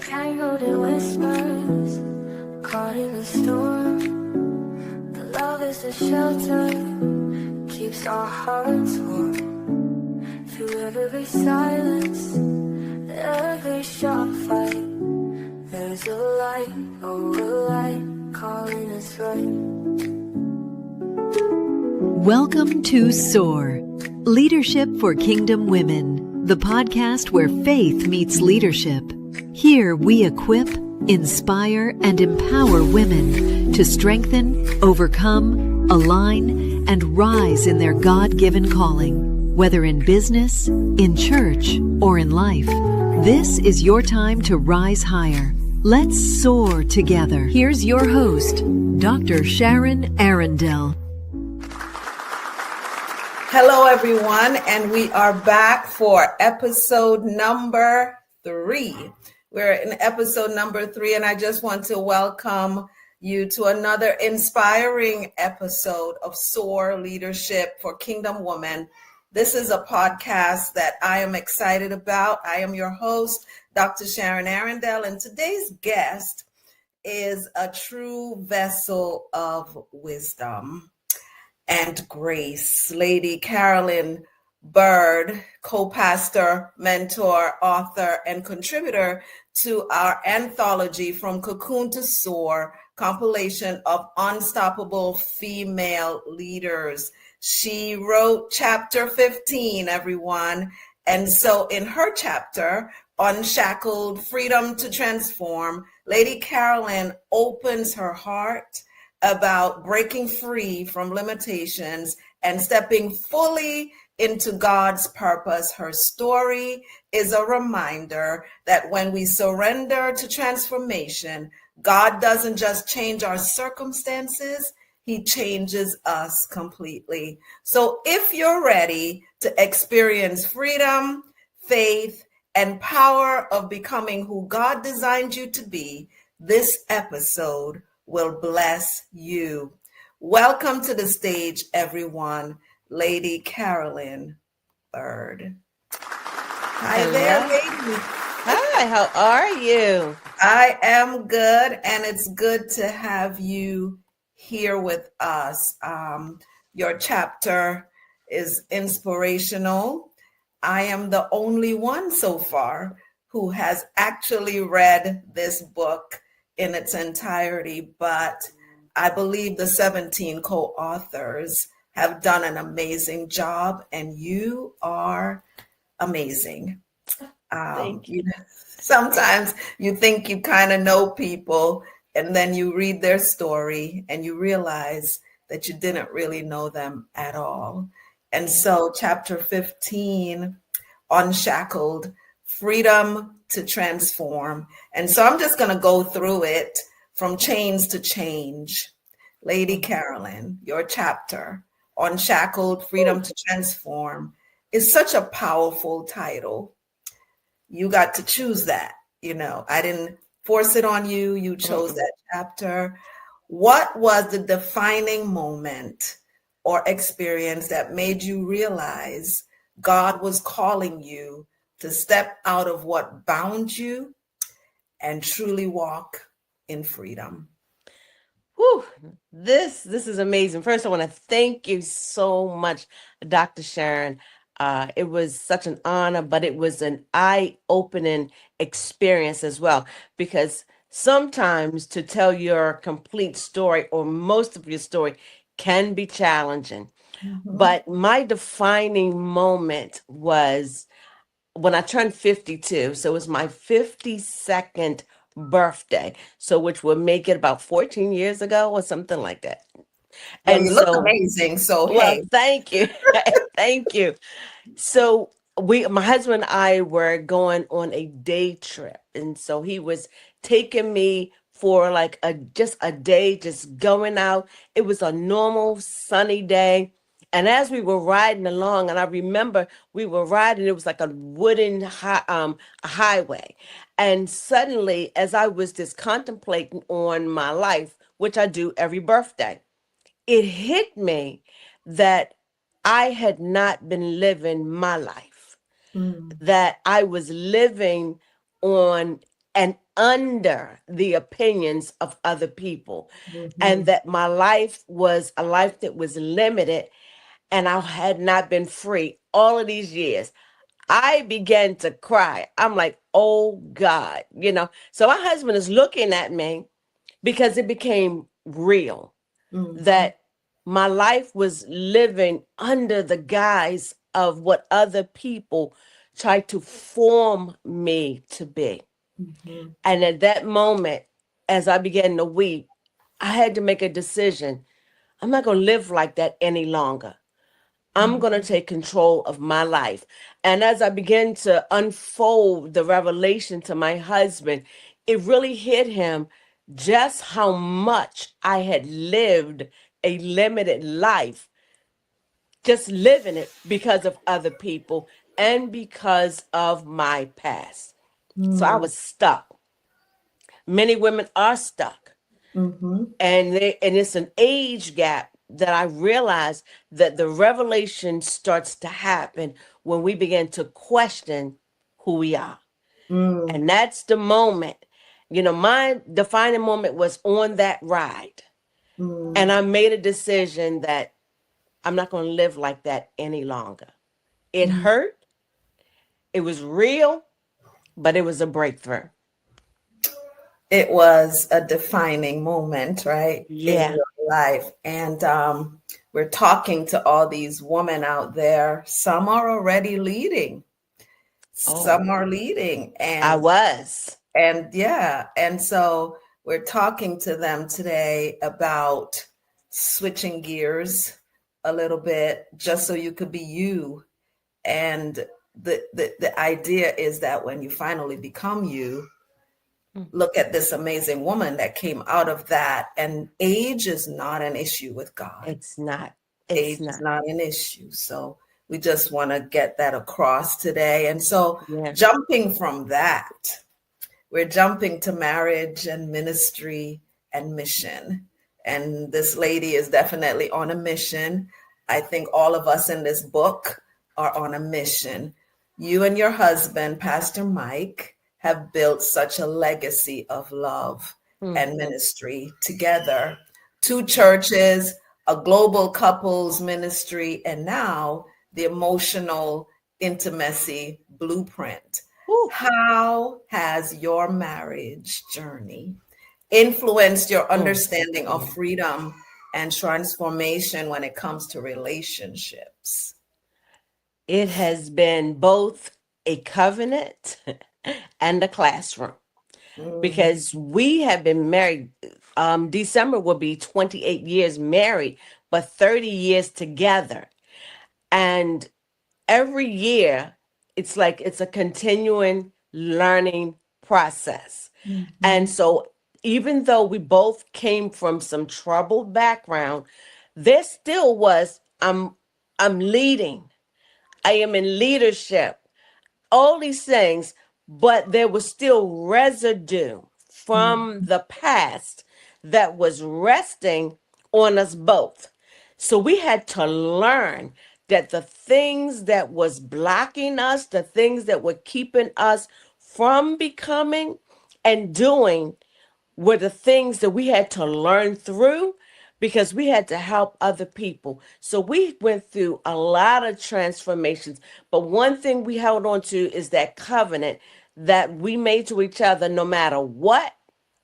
Tangled in whispers, caught in the storm. The love is the shelter, keeps our hearts warm. Through every silence, every sharp fight, there's a light, oh, a light calling us right. Welcome to SOAR, Leadership for Kingdom Women, the podcast where faith meets leadership. Here we equip, inspire, and empower women to strengthen, overcome, align, and rise in their God-given calling, whether in business, in church, or in life. This is your time to rise higher. Let's soar together. Here's your host, Dr. Sharon Arrindell. Hello, everyone, and we are back for episode number 3. We're in episode number 3, and I just want to welcome you to another inspiring episode of SOAR Leadership for Kingdom Women. This is a podcast that I am excited about. I am your host, Dr. Sharon Arrindell, and today's guest is a true vessel of wisdom and grace, Lady Carolyn Byrd, co-pastor, mentor, author, and contributor to our anthology From Cocoon to Soar, compilation of unstoppable female leaders. She wrote chapter 15, everyone. And so in her chapter, Unshackled, Freedom to Transform, Lady Carolyn opens her heart about breaking free from limitations and stepping fully into God's purpose. Her story is a reminder that when we surrender to transformation, God doesn't just change our circumstances, He changes us completely. So if you're ready to experience freedom, faith, and power of becoming who God designed you to be, this episode will bless you. Welcome to the stage, everyone, Lady Carolyn Byrd. Hi Hello. there, lady. Hi, how are you? I am good, and it's good to have you here with us. Your chapter is inspirational. I am the only one so far who has actually read this book in its entirety, but I believe the 17 co-authors have done an amazing job, and you are amazing. Thank you. Sometimes you think you kind of know people, and then you read their story and you realize that you didn't really know them at all. And so chapter 15, Unshackled, Freedom to Transform. And so I'm just going to go through it from chains to change. Lady Carolyn, your chapter, Unshackled, Freedom to Transform, is such a powerful title. You got to choose that. I didn't force it on you. You chose that chapter. What was the defining moment or experience that made you realize God was calling you to step out of what bound you and truly walk in freedom? Whew, this is amazing. First, I want to thank you so much, Dr. Sharon. It was such an honor, but it was an eye-opening experience as well, because sometimes to tell your complete story or most of your story can be challenging. Mm-hmm. But my defining moment was when I turned 52. So it was my 52nd birthday. So which would make it about 14 years ago or something like that. Well, And you look so, amazing. So, well, hey. thank you. Thank you. So my husband and I were going on a day trip. And so he was taking me for like just a day, just going out. It was a normal sunny day. And as we were riding along, and I remember we were riding, it was like a wooden highway. And suddenly, as I was just contemplating on my life, which I do every birthday, it hit me that I had not been living my life, that I was living on an under the opinions of other people, and Mhm. that my life was a life that was limited, and I had not been free all of these years. I began to cry. I'm like, oh God, So my husband is looking at me because it became real Mhm. that my life was living under the guise of what other people tried to form me to be. Mhm. And at that moment, as I began to weep, I had to make a decision. I'm not going to live like that any longer. I'm going to take control of my life. And as I began to unfold the revelation to my husband, it really hit him just how much I had lived a limited life, just living it because of other people and because of my past. So I Mhm. was stuck. Many women are stuck. Mhm. And it's an age gap that I realized that the revelation starts to happen when we begin to question who we are. Mm. And that's the moment. My defining moment was on that ride. And Mm. I made a decision that I'm not going to live like that any longer. It Mm. hurt, it was real, but it was a breakthrough. It was a defining moment, right, in Yeah. your life. And we're talking to all these women out there. Some are already leading. Oh, Some are leading. I was. And yeah, and so we're talking to them today about switching gears a little bit just so you could be you. And the idea is that when you finally become you, Mm. look at this amazing woman that came out of that. And age is not an issue with God. It's not. It's Age is not. not an issue. So we just want to get that across today. And so Yeah. jumping from that, we're jumping to marriage and ministry and mission. And this lady is definitely on a mission. I think all of us in this book are on a mission. You and your husband, Pastor Mike, have built such a legacy of love and Mhm. ministry together. Two churches, a global couples ministry, and now the emotional intimacy blueprint. Whew. How has your marriage journey influenced your Mm. understanding of Mm. freedom and transformation when it comes to relationships? It has been both a covenant and a classroom Mm. because we have been married. December will be 28 years married, but 30 years together. And every year, it's like it's a continuing learning process. And Mhm. so, even though we both came from some troubled background, there still was I'm leading. I am in leadership, all these things, but there was still residue from the past that was resting on us both. So we had to learn that the things that was blocking us, the things that were keeping us from becoming and doing were the things that we had to learn through because we had to help other people. So we went through a lot of transformations. But one thing we held on to is that covenant that we made to each other no matter what,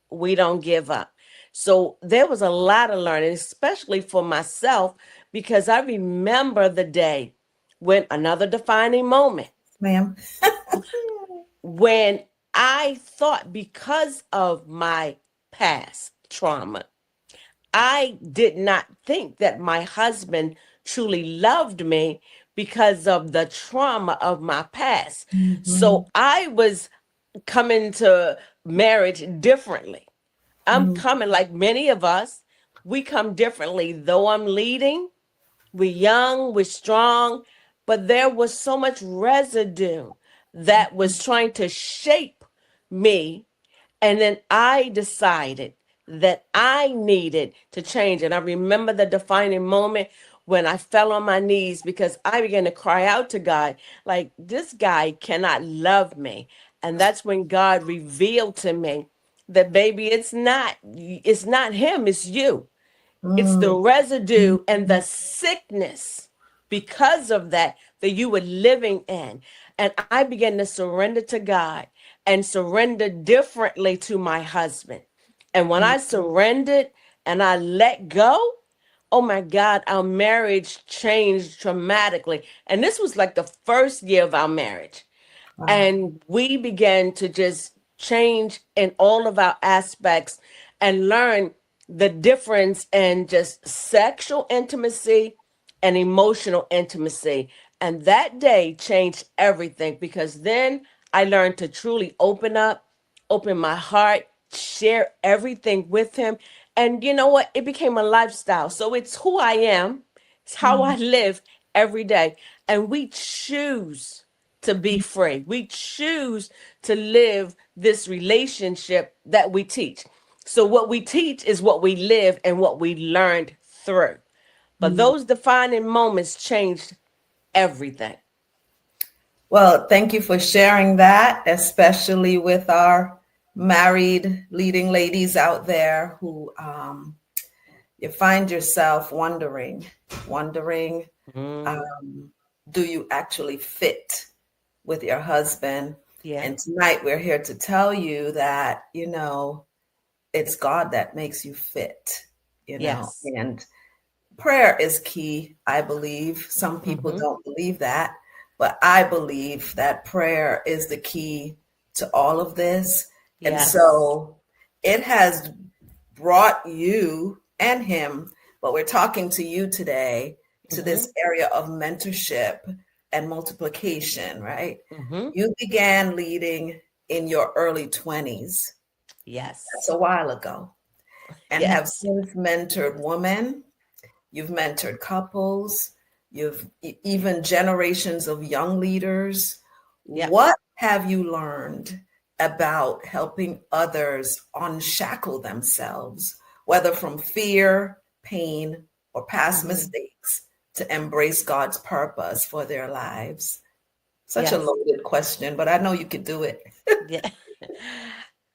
we don't give up. So there was a lot of learning, especially for myself, because I remember the day when another defining moment Ma'am. when I thought because of my past trauma, I did not think that my husband truly loved me because of the trauma of my past. Mhm. So I was coming to marriage differently. I'm Mhm. coming like many of us, we come differently. Though I'm leading, we're young, we're strong, but there was so much residue that was trying to shape me. And then I decided that I needed to change. And I remember the defining moment when I fell on my knees because I began to cry out to God, like, this guy cannot love me. And that's when God revealed to me that, baby, it's not him, it's you. It's the residue and the sickness because of that you were living in. And I began to surrender to God and surrender differently to my husband. And when I surrendered and I let go, oh my God, our marriage changed dramatically. And this was like the first year of our marriage. Wow. And we began to just change in all of our aspects and learn the difference in just sexual intimacy and emotional intimacy. And that day changed everything, because then I learned to truly open up, open my heart, share everything with him. And you know what? It became a lifestyle. So it's who I am, it's how I live every day. And we choose to be free. We choose to live this relationship that we teach. So what we teach is what we live and what we learned through. But those defining moments changed everything. Well, thank you for sharing that, especially with our married leading ladies out there who you find yourself wondering, Mm, do you actually fit with your husband? yeah. And tonight we're here to tell you that, it's God that makes you fit, Yes. and prayer is key, I believe. Some people Hmm. don't believe that, but I believe that prayer is the key to all of this. And Yes. so it has brought you and him, but we're talking to you today, to Hmm. this area of mentorship and multiplication, right? Hmm. You began leading in your early 20s. That's Yes. a while ago, and have Yes. since mentored women. You've mentored couples. You've even generations of young leaders. Yep. What have you learned about helping others unshackle themselves, whether from fear, pain, or past Hmm. mistakes, to embrace God's purpose for their lives? Such a Yes. loaded question, but I know you could do it. Yeah.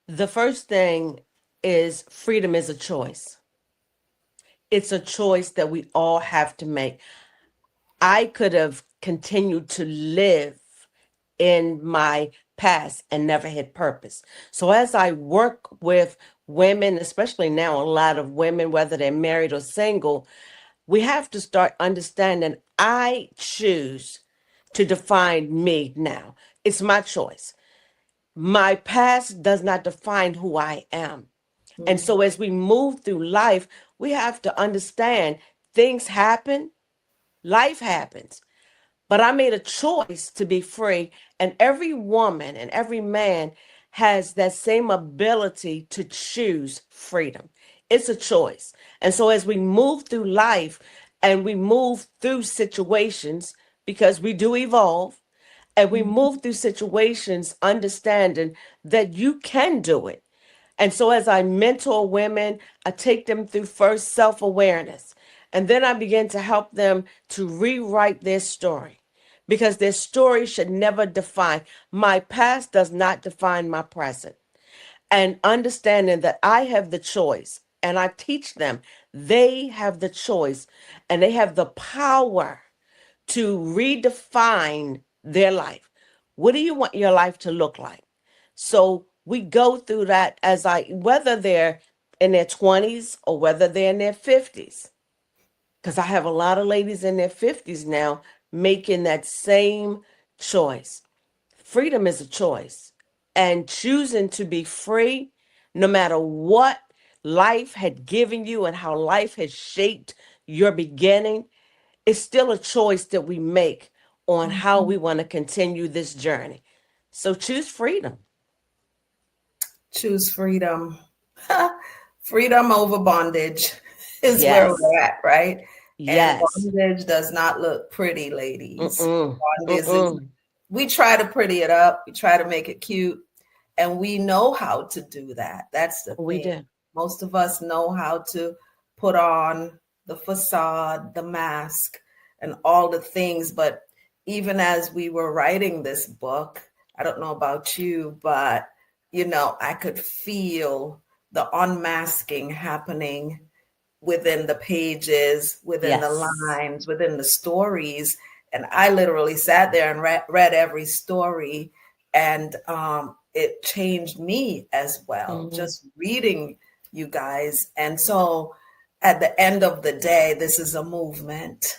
The first thing is freedom is a choice. It's a choice that we all have to make. I could have continued to live in my past and never had purpose. So as I work with women, especially now, a lot of women, whether they're married or single, we have to start understanding I choose to define me now. It's my choice. My past does not define who I am. And Mm, so as we move through life, we have to understand things happen, life happens. But I made a choice to be free. And every woman and every man has that same ability to choose freedom. It's a choice. And so as we move through life and we move through situations, because we do evolve, and we move through situations understanding that you can do it. And so as I mentor women, I take them through first self-awareness. And then I begin to help them to rewrite their story, because their story should never define. My past does not define my present. And understanding that I have the choice, and I teach them they have the choice and they have the power to redefine their life. What do you want your life to look like? So we go through that whether they're in their 20s or whether they're in their 50s, because I have a lot of ladies in their 50s now making that same choice. Freedom is a choice, and choosing to be free, no matter what life had given you and how life has shaped your beginning, it's still a choice that we make on how we want to continue this journey. So choose freedom. choose freedom. Freedom over bondage is where Yes. we're at, right? And Yes. bondage does not look pretty, ladies. Mm-mm. Bondage is, Mm-mm. we try to pretty it up, we try to make it cute, and we know how to do that. That's the We thing. do. Most of us know how to put on the facade, the mask, and all the things. But even as we were writing this book, I don't know about you, but, I could feel the unmasking happening within the pages, within the Yes. lines, within the stories. And I literally sat there and read every story, and it changed me as well, Hmm. just reading you guys. And so at the end of the day, this is a movement.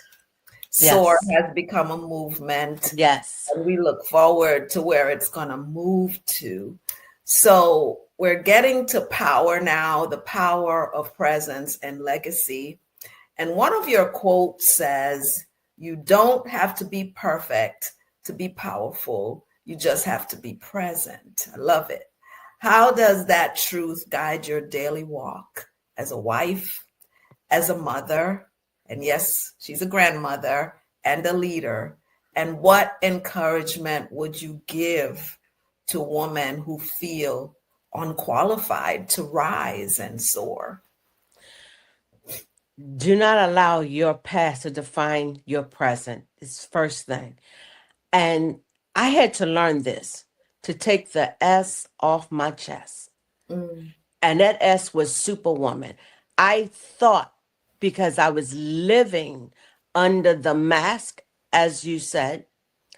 SOAR Yes. has become a movement, Yes. and we look forward to where it's going to move to. So we're getting to power now, the power of presence and legacy. And one of your quotes says, "You don't have to be perfect to be powerful. You just have to be present." I love it. How does that truth guide your daily walk as a wife, as a mother, and yes, she's a grandmother and a leader? And what encouragement would you give to women who feel unqualified to rise and soar? Do not allow your past to define your present. It's first thing. And I had to learn this to take the S off my chest. Mm, And that S was Superwoman. I thought because I was living under the mask, as you said,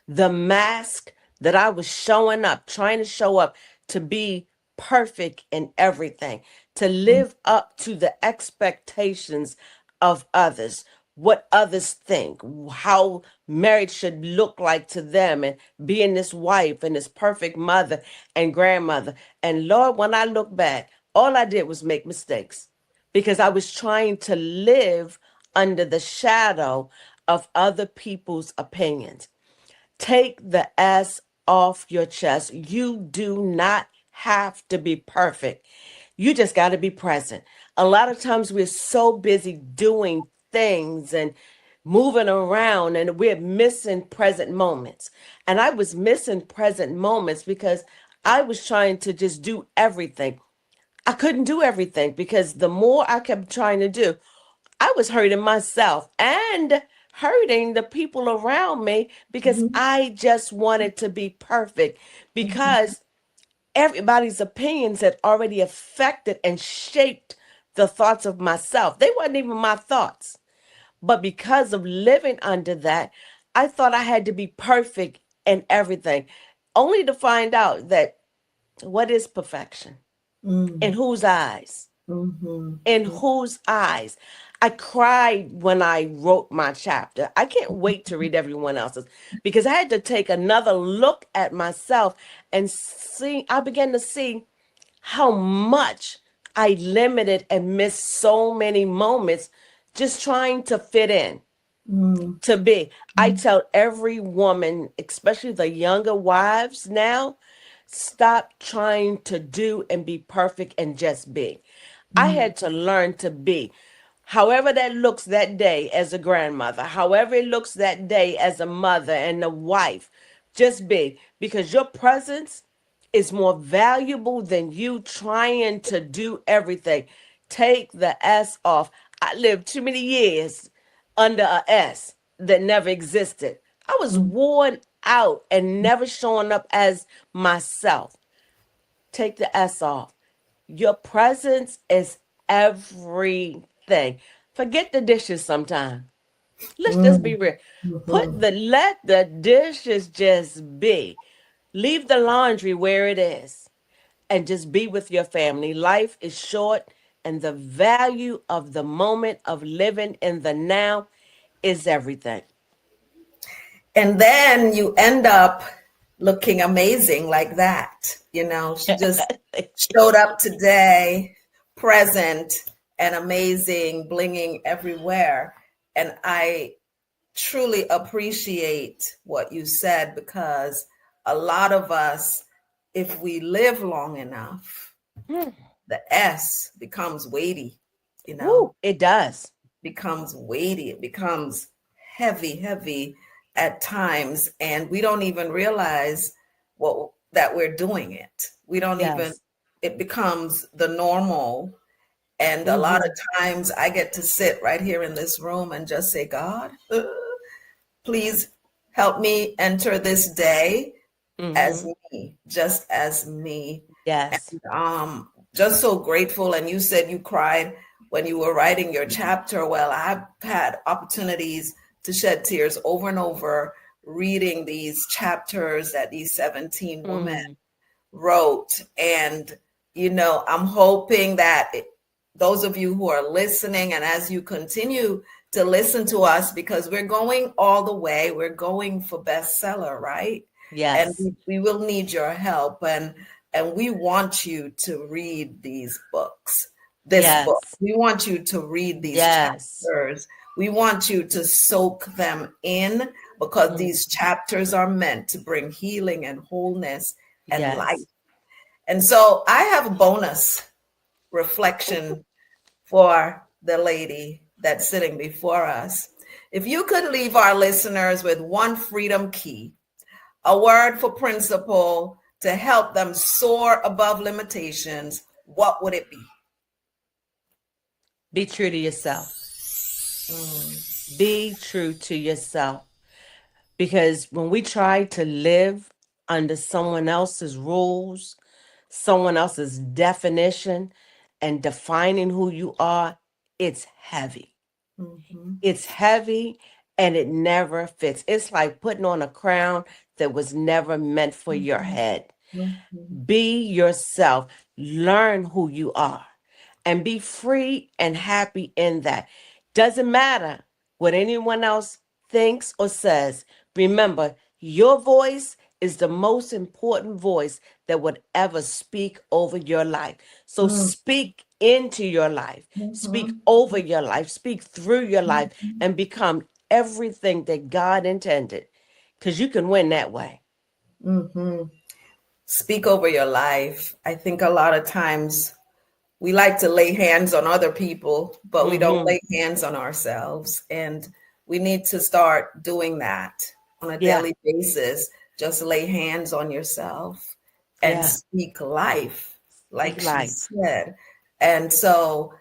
the mask that I was showing up, trying to show up to be perfect in everything, to mm, live up to the expectations of others, what others think, how marriage should look like to them, and being this wife and this perfect mother and grandmother. And Lord, when I look back, all I did was make mistakes because I was trying to live under the shadow of other people's opinions. Take the S off your chest. You do not have to be perfect. You just got to be present. A lot of times we're so busy doing things and moving around and we're missing present moments. And I was missing present moments because I was trying to just do everything. I couldn't do everything because the more I kept trying to do, I was hurting myself and hurting the people around me because mhm, I just wanted to be perfect mhm, because everybody's opinions had already affected and shaped the thoughts of myself. They weren't even my thoughts. But because of living under that, I thought I had to be perfect in everything, only to find out that what is perfection? In mm, whose eyes? mhm, In whose eyes? I cried when I wrote my chapter. I can't wait to read everyone else's because I had to take another look at myself and see, I began to see how much I limited and missed so many moments just trying to fit in, mm, to be. I tell every woman, especially the younger wives now, stop trying to do and be perfect and just be. I mm, had to learn to be. However that looks that day as a grandmother, however it looks that day as a mother and a wife, just be. Because your presence is more valuable than you trying to do everything. Take the S off. I lived too many years under a S that never existed. I was mm, worn out and never showing up as myself. Take the S off. Your presence is everything. Forget the dishes sometime. Let's just be mm, real. mhm. Let the dishes just be. Leave the laundry where it is and just be with your family. Life is short and the value of the moment of living in the now is everything. And then you end up looking amazing like that. She just showed up today, present and amazing, blinging everywhere. And I truly appreciate what you said, because a lot of us, if we live long enough, the S becomes weighty, you know, Woo, it does. becomes weighty. It becomes heavy, heavy at times. And we don't even realize what that we're doing it. We don't even, Yes. it becomes the normal. And a lot of Hmm. times I get to sit right here in this room and just say, God, please help me enter this day as Mm-hmm. me, just as me. Yes. And just so grateful. And you said you cried when you were writing your chapter. Well, I've had opportunities to shed tears over and over reading these chapters that these 17 women Mm. wrote. And, I'm hoping that those of you who are listening, and as you continue to listen to us, because we're going all the way, we're going for bestseller, right? And Yes. we will need your help. And we want you to read these books, this book. Yes. We want you to read these Yes. chapters. We want you to soak them in, because Mm. these chapters are meant to bring healing and wholeness and life. Yes. And so I have a bonus reflection for the lady that's sitting before us. If you could leave our listeners with one freedom key, a word for principle to help them soar above limitations, what would it be? Be true to yourself. Mm, Be true to yourself. Because when we try to live under someone else's rules, someone else's definition, and defining who you are, it's heavy. mhm, It's heavy and it never fits. It's like putting on a crown that was never meant for your mhm, head. mhm, Be yourself. Learn who you are and be free and happy in that. Doesn't matter what anyone else thinks or says. Remember, your voice is the most important voice that would ever speak over your life. So mm, speak into your life, speak mhm, over your life, speak through your life, mhm, and become everything that God intended. Because you can win that way. mhm. Speak over your life. I think a lot of times we like to lay hands on other people, but we don't Mm-hmm. lay hands on ourselves. And we need to start doing that on a Yeah. daily basis. Just lay hands on yourself and Yeah. speak life, Speak like she life. said. And so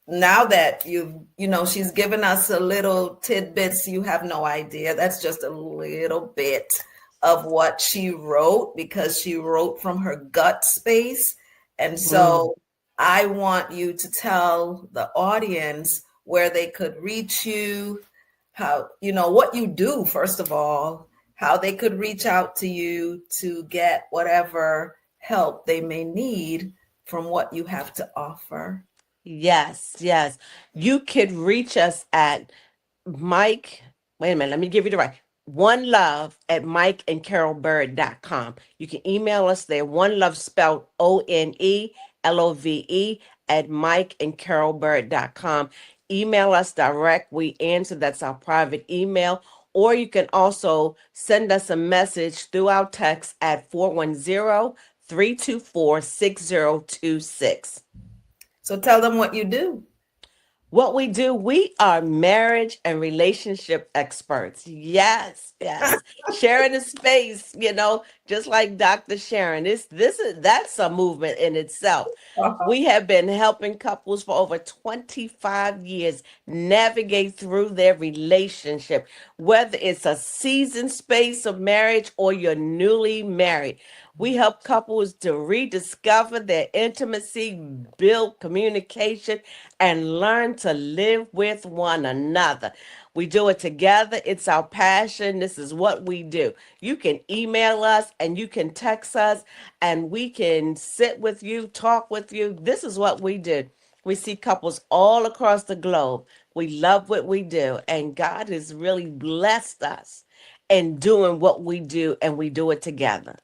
now that she's given us a little tidbits, you have no idea. That's just a little bit of what she wrote, because she wrote from her gut space. And Mm. so I want you to tell the audience where they could reach you, how, what you do, first of all, how they could reach out to you to get whatever help they may need from what you have to offer. Yes, yes. You could reach us at Mike. Wait a minute, let me give you the right. One Love at mikeandcarolbyrd.com. You can email us there. One Love spelled ONELOVE at mikeandcarolbyrd.com. Email us direct. We answer. That's our private email. Or you can also send us a message through our text at 410-324-6026. So tell them what you do. What we do, we are marriage and relationship experts. Yes, yes. Sharing the space, just like Dr. Sharon. That's a movement in itself. We have been helping couples for over 25 years navigate through their relationship, whether it's a seasoned space of marriage or you're newly married. We help couples to rediscover their intimacy, build communication, and learn to live with one another. We do it together. It's our passion. This is what we do. You can email us and you can text us, and we can sit with you, talk with you. This is what we do. We see couples all across the globe. We love what we do, and God has really blessed us in doing what we do, and we do it together.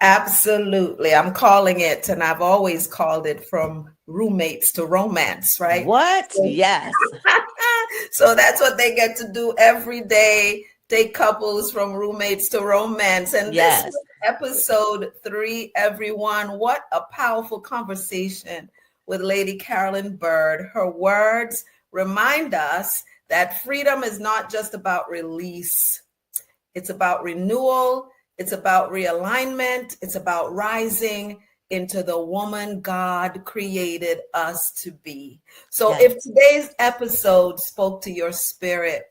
Absolutely. I'm calling it, and I've always called it from roommates to romance, right? What? Yes. So that's what they get to do every day. Take couples from roommates to romance. And this Yes. was episode 3, everyone. What a powerful conversation with Lady Carolyn Byrd. Her words remind us that freedom is not just about release, it's about renewal, it's about realignment, it's about rising into the woman God created us to be. So if Yes. today's episode spoke to your spirit,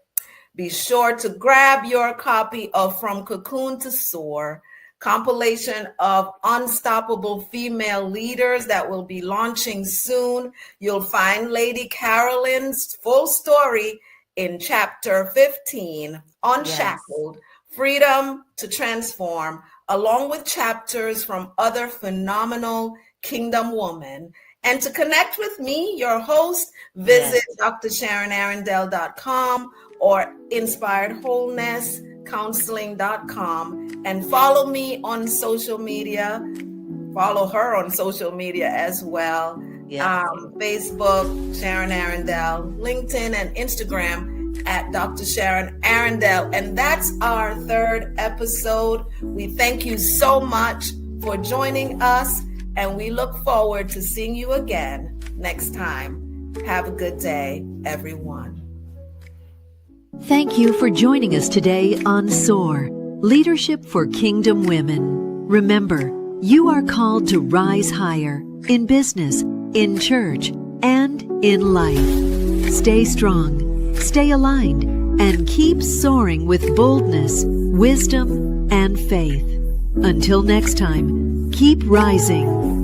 be sure to grab your copy of From Cocoon to Soar, compilation of unstoppable female leaders that will be launching soon. You'll find Lady Carolyn's full story in chapter 15, Unshackled, Freedom to Transform, along with chapters from other phenomenal Kingdom women. And to connect with me, your host, visit drsharonarrindell.com or inspiredwholenesscounseling.com and follow me on social media. Follow her on social media as well. Facebook, Sharon Arrindell, LinkedIn and Instagram at Dr. Sharon Arrindell. And that's our third episode. We thank you so much for joining us, and we look forward to seeing you again next time. Have a good day, everyone. Thank you for joining us today on SOAR, Leadership for Kingdom Women. Remember, you are called to rise higher in business, in church, and in life. Stay strong, stay aligned, and keep soaring with boldness, wisdom, and faith. Until next time, keep rising.